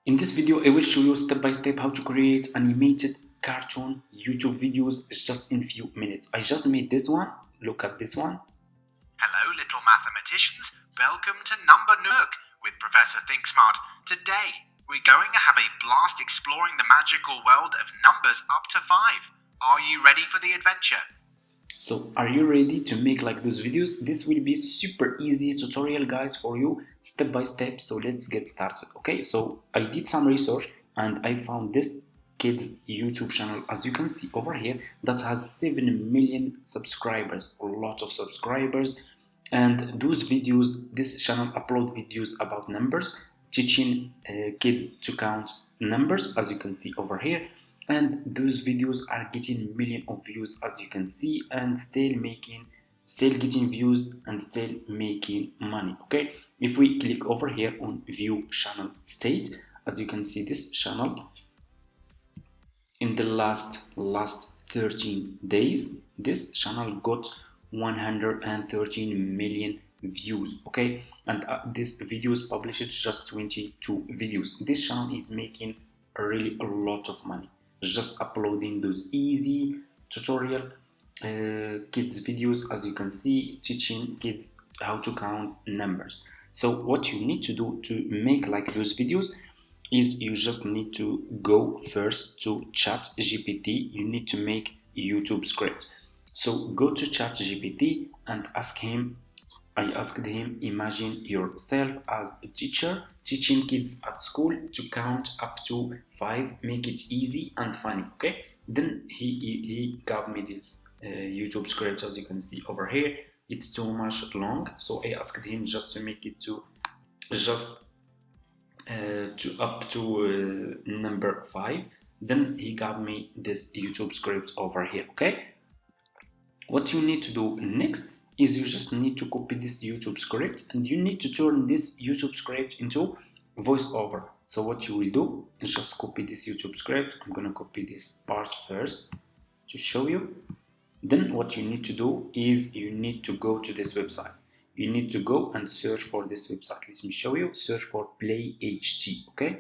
In this video, I will show you step by step how to create animated cartoon YouTube videos just in few minutes. I just made this one. Look at this one. Hello, little mathematicians. Welcome to Number Nook with Professor ThinkSmart. Today, we're going to have a blast exploring the magical world of numbers up to 5. Are you ready for the adventure? So are you ready to make like those videos? This will be super easy tutorial guys for you step by step. So let's get started. Okay, so I did some research and I found this kids YouTube channel, as you can see over here, that has 7 million subscribers, a lot of subscribers. And those videos, this channel upload videos about numbers, teaching kids to count numbers, as you can see over here. And those videos are getting millions of views, as you can see, and still getting views and still making money. Okay, if we click over here on view channel state, as you can see, this channel in the last 13 days, this channel got 113 million views. Okay, and this video is published just 22 videos. This channel is making really a lot of money just uploading those easy tutorial kids videos, as you can see, teaching kids how to count numbers. So what you need to do to make like those videos is you just need to go first to chat GPT. You need to make YouTube script. So go to chat GPT and ask him, I asked him, imagine yourself as a teacher teaching kids at school to count up to 5, make it easy and funny. Okay, then he gave me this YouTube script, as you can see over here. It's too much long, so I asked him just to make it to just to up to number 5. Then he gave me this YouTube script over here. Okay, what you need to do next is you just need to copy this YouTube script and you need to turn this YouTube script into voiceover. So what you will do is just copy this YouTube script. I'm gonna copy this part first to show you. Then what you need to do is you need to go to this website. You need to go and search for this website. Let me show you. Search for PlayHT. Okay,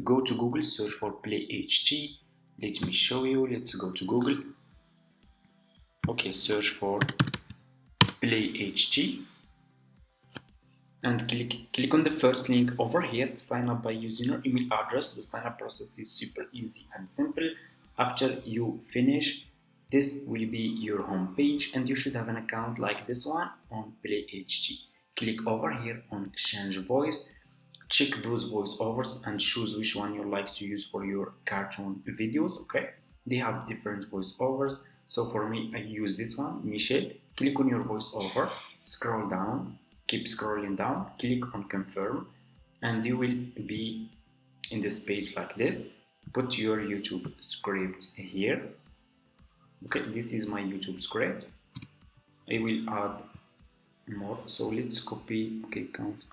go to Google, search for PlayHT. Let me show you. Let's go to Google. Okay, search for PlayHT and click on the first link over here. Sign up by using your email address. The sign up process is super easy and simple. After you finish, this will be your home page and you should have an account like this one on PlayHT. Click over here on change voice, check those voiceovers and choose which one you like to use for your cartoon videos. Okay, they have different voiceovers. So for me, I use this one, Michelle. Click on your voiceover, scroll down, keep scrolling down, click on confirm, and you will be in this page like this. Put your YouTube script here. Okay, this is my YouTube script. I will add more. So let's copy. Okay, count.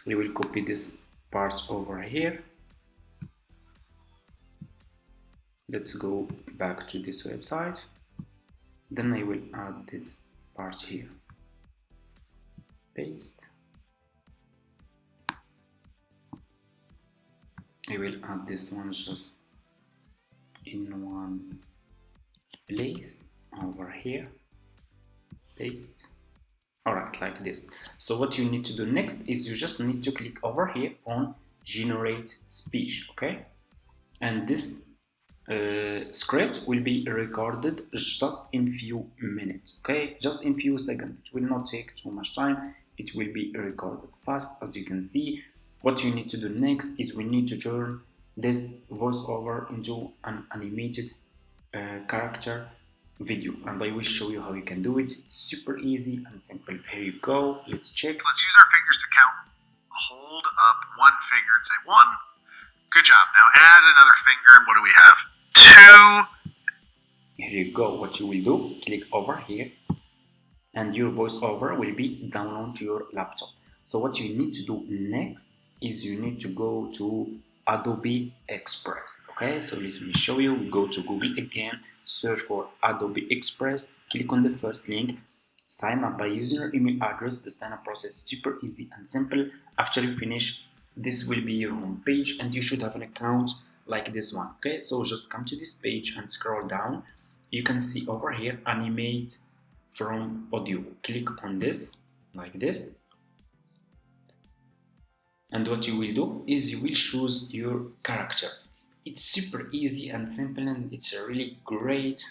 I will copy this part over here. Let's go back to this website. Then I will add this part here. Paste. I will add this one just in one place over here. Paste. Alright, like this. So what you need to do next is you just need to click over here on generate speech. Okay, and this script will be recorded just in few minutes. Okay, just in few seconds. It will not take too much time. It will be recorded fast, as you can see. What you need to do next is we need to turn this voiceover into an animated character video, and I will show you how you can do it. It's super easy and simple. Here you go. Let's check. Let's use our fingers to count. Hold up one finger and say 1. Good job. Now add another finger, and what do we have? 2. Here you go. What you will do, click over here and your voiceover will be downloaded to your laptop. So what you need to do next is you need to go to Adobe Express. Okay, so let me show you. Go to Google again, search for Adobe Express, click on the first link, sign up by using your email address. The sign up process is super easy and simple. After you finish, this will be your home page and you should have an account like this one. Okay, so just come to this page and scroll down. You can see over here animate from audio. Click on this like this, and what you will do is you will choose your character. It's super easy and simple, and it's really great,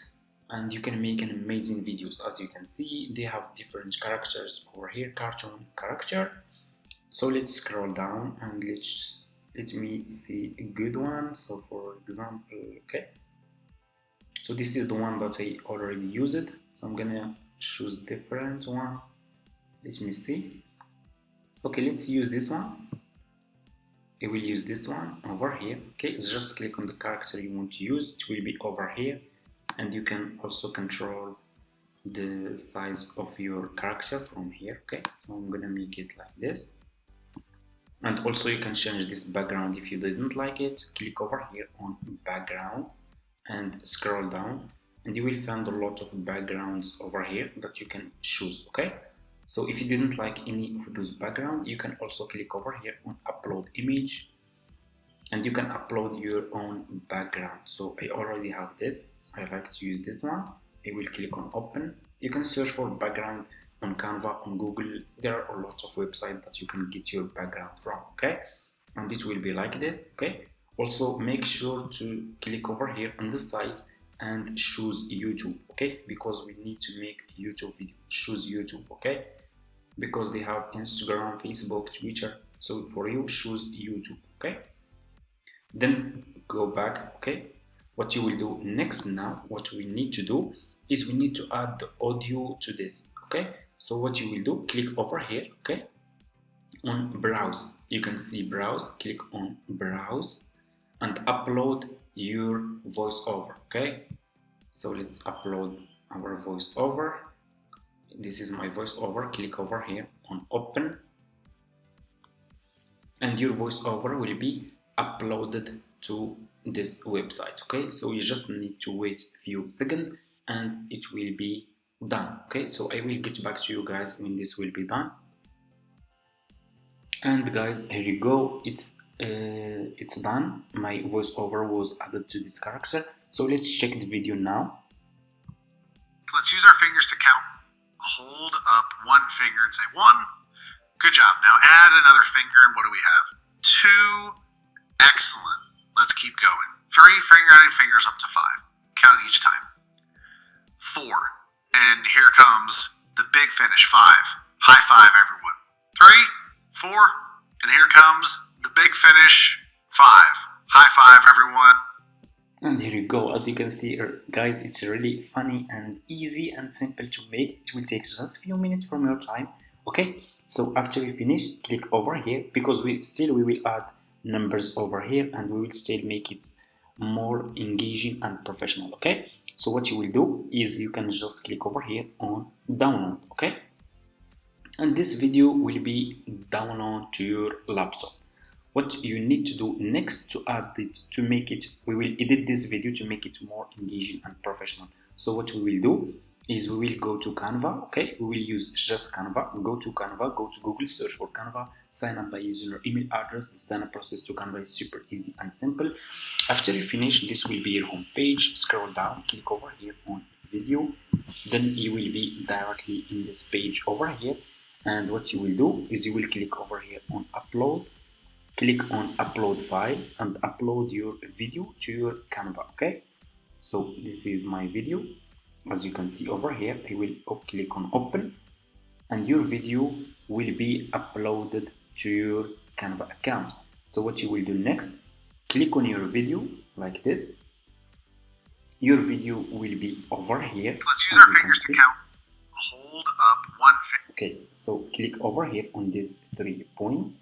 and you can make an amazing videos. As you can see, they have different characters over here, cartoon character. So let's scroll down and let me see a good one. So for example, okay, so this is the one that I already used, so I'm gonna choose different one. Let me see. Okay, let's use this one. I will use this one over here. Okay, just click on the character you want to use. It will be over here, and you can also control the size of your character from here. Okay, so I'm gonna make it like this, and also you can change this background if you didn't like it. Click over here on background and scroll down, and you will find a lot of backgrounds over here that you can choose. Okay, so if you didn't like any of those backgrounds, you can also click over here on upload image, and you can upload your own background. So I already have this. I like to use this one. I will click on open. You can search for background on Canva, on Google. There are a lot of websites that you can get your background from. Okay, and it will be like this. Okay, also make sure to click over here on the side and choose YouTube. Okay, because we need to make YouTube video. Choose YouTube. Okay, because they have Instagram, Facebook, Twitter. So for you, choose YouTube. Okay, then go back. Okay, what you will do next now, what we need to do is we need to add the audio to this. Okay, so what you will do, click over here. Okay, on browse, you can see browse. Click on browse and upload your voiceover. Okay, so let's upload our voiceover. This is my voiceover. Click over here on open, and your voiceover will be uploaded to this website. Okay, so you just need to wait a few seconds and it will be done. Okay, so I will get back to you guys when this will be done. And guys, here you go. It's done. My voiceover was added to this character. So let's check the video now. Let's use our fingers to count. Hold up one finger and say 1. Good job. Now add another finger, and what do we have? 2. Excellent. Let's keep going. 3, adding fingers up to 5. Counting each time. 4. And here comes the big finish. 5. High five, everyone. 3, 4. And here comes the big finish. 5. High five, everyone. And here you go. As you can see, guys, it's really funny and easy and simple to make. It will take just a few minutes from your time. Okay, so after you finish, click over here, because we will add numbers over here, and we will still make it more engaging and professional. Okay, so what you will do is you can just click over here on download. Okay, and this video will be download to your laptop. What you need to do next to add it, to make it, we will edit this video to make it more engaging and professional. So what we will do is we will go to Canva. Okay, we will use just Canva. Go to Canva, go to Google, search for Canva, sign up by using your email address. The sign up process to Canva is super easy and simple. After you finish, this will be your home page. Scroll down, click over here on video, then you will be directly in this page over here. And what you will do is you will click over here on upload. Click on upload file and upload your video to your Canva. Okay, so this is my video. As you can see over here, I will click on open, and your video will be uploaded to your Canva account. So what you will do next, click on your video like this. Your video will be over here. Let's use our fingers to count. Hold up one finger. Okay, so click over here on these 3 points.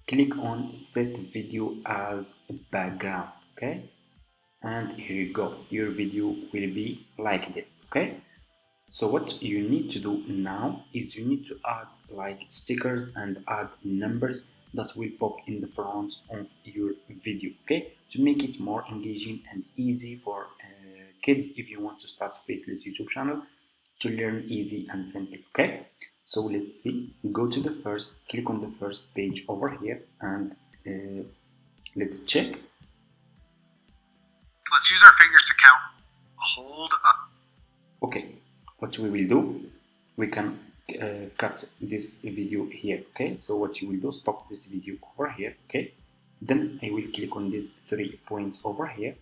Click on set video as a background. Okay, and here you go. Your video will be like this. Okay, so what you need to do now is you need to add like stickers and add numbers that will pop in the front of your video. Okay, to make it more engaging and easy for kids if you want to start a faceless YouTube channel. to learn easy and simple. Okay, so let's see. Go to the first, click on the first page over here, and let's check. Let's use our fingers to count. Hold up. Okay, what we will do, we can cut this video here. Okay, so what you will do, stop this video over here. Okay, then I will click on these 3 points over here,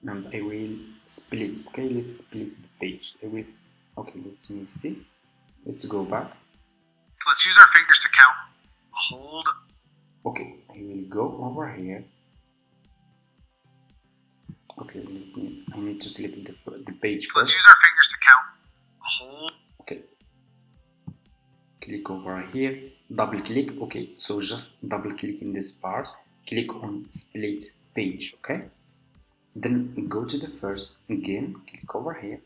and I will split. Okay, let's split the page. Okay, let me see. Let's go back. Let's use our fingers to count. Hold. Okay, I will go over here. Okay, I need to select the page first. Let's use our fingers to count. Hold. Okay. Click over here, double click. Okay, so just double click in this part, click on split page. Okay, then go to the first again, click over here.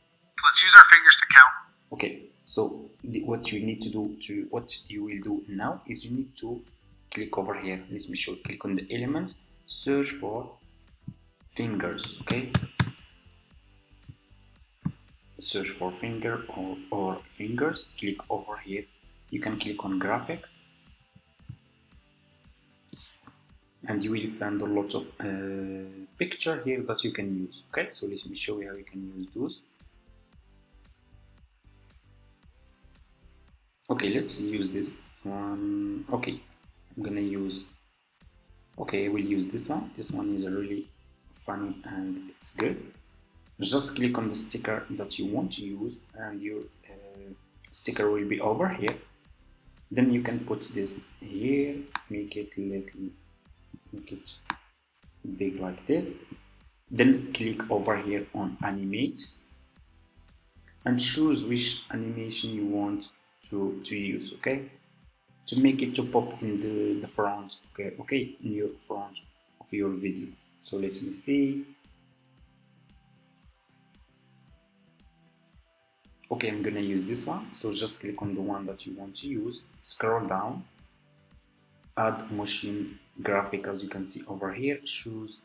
Let's use our fingers to count. Okay, so what you need to do, what you will do now is you need to click over here. Let me show you. Click on the elements, search for fingers. Okay, search for finger or fingers. Click over here. You can click on graphics, and you will find a lot of picture here that you can use. Okay, so let me show you how you can use those. Okay, let's use this one. Okay, I'm gonna use. Okay, I will use this one. This one is really funny and it's good. Just click on the sticker that you want to use, and your sticker will be over here. Then you can put this here, make it big like this. Then click over here on animate and choose which animation you want to use. Okay, to make it to pop in the front. Okay, in your front of your video. So let me see. Okay, I'm gonna use this one. So just click on the one that you want to use, scroll down, add motion graphic, as you can see over here, choose.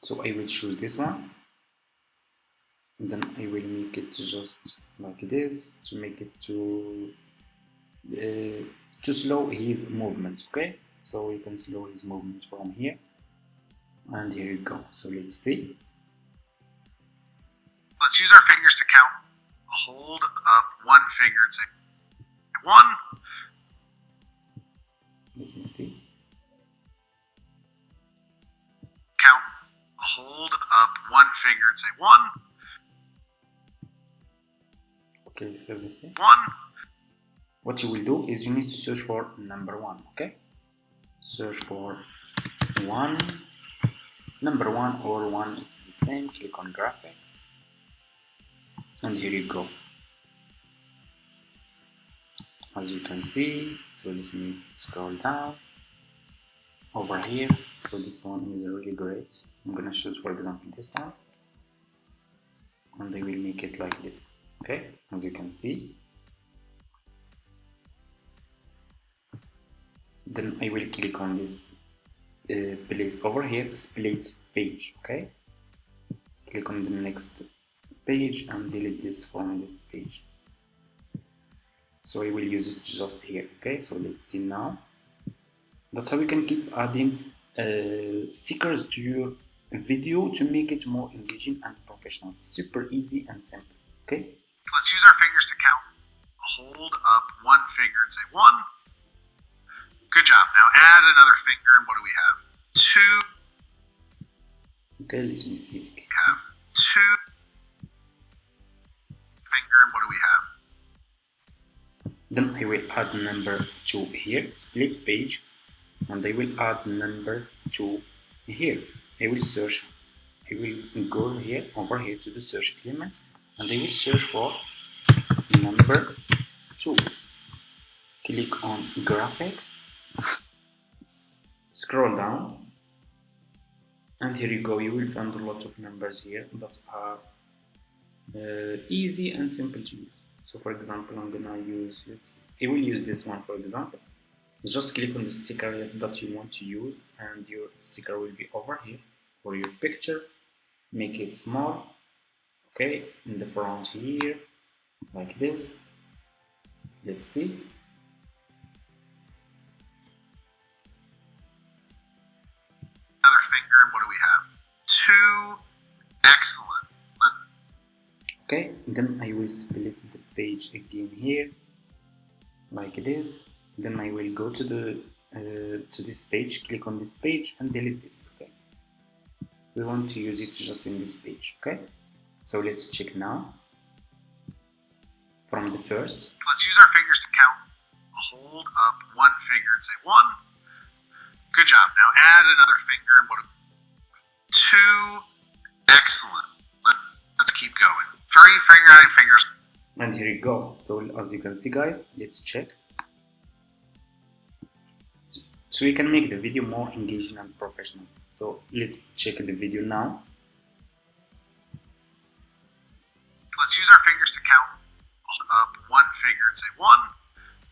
So I will choose this one, then I will make it just like this to make it to slow his movement. Okay, so you can slow his movement from here, and here you go. So let's see. Let's use our fingers to count. Hold up one finger and say 1. Let me see. Count. Hold up one finger and say 1. Okay, so let's see. 1. What you will do is you need to search for number 1. Okay, search for 1, number 1 or 1. It's the same. Click on graphics, and here you go. As you can see, so let me scroll down over here. So this one is really great. I'm gonna choose, for example, this one, and I will make it like this. Okay, as you can see. Then I will click on this place over here, split page. Okay, click on the next page and delete this from this page. So I will use it just here. Okay, so let's see now. That's how you can keep adding stickers to your video to make it more engaging and professional. It's super easy and simple. Okay, Let's use our fingers to count. Hold up one finger and say 1. Good job. Now add another finger, and what do we have? 2. okay, let me see. We have 2 finger, and what do we have? Then I will add number 2 here, split page, and I will add number 2 here. I will search. I will go here, over here to the search element, and I will search for number 2. Click on graphics, scroll down, and here you go. You will find a lot of numbers here that are easy and simple to use. So for example, I'm gonna use, I will use this one for example. Just click on the sticker that you want to use, and your sticker will be over here for your picture. make it small. Okay, in the front here, like this. Let's see. Another finger, and what do we have? 2. Excellent. Okay, then I will split the page again here, like this. Then I will go to the to this page, click on this page, and delete this. Okay, we want to use it just in this page. Okay, so let's check now from the first. Let's use our fingers to count. Hold up one finger and say 1. Good job. Now add another finger and what? 2. Excellent. Let's keep going. 3 finger adding fingers. And here you go. So as you can see, guys, let's check. So we can make the video more engaging and professional. So let's check the video now. Let's use our fingers to count. Hold up one finger and say 1.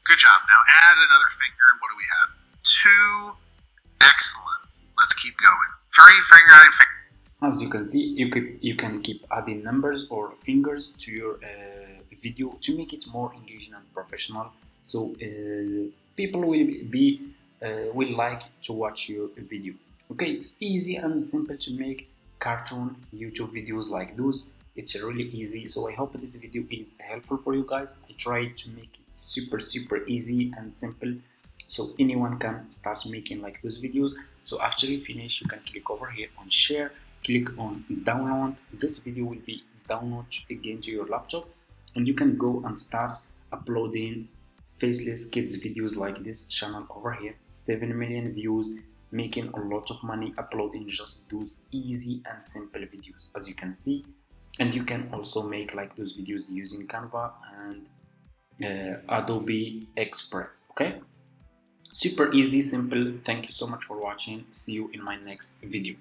Good job. Now add another finger and what do we have? 2. Excellent. Let's keep going. 3 finger adding fingers. As you can see, you can keep adding numbers or fingers to your video to make it more engaging and professional. So people will like to watch your video. Okay, it's easy and simple to make cartoon YouTube videos like those. It's really easy. So I hope this video is helpful for you guys. I tried to make it super easy and simple, so anyone can start making like those videos. So after you finish, you can click over here on share, click on download. This video will be downloaded again to your laptop, and you can go and start uploading faceless kids videos like this channel over here. 7 million views, making a lot of money uploading just those easy and simple videos, as you can see. And you can also make like those videos using Canva and Adobe Express. Okay, super easy, simple. Thank you so much for watching. See you in my next video.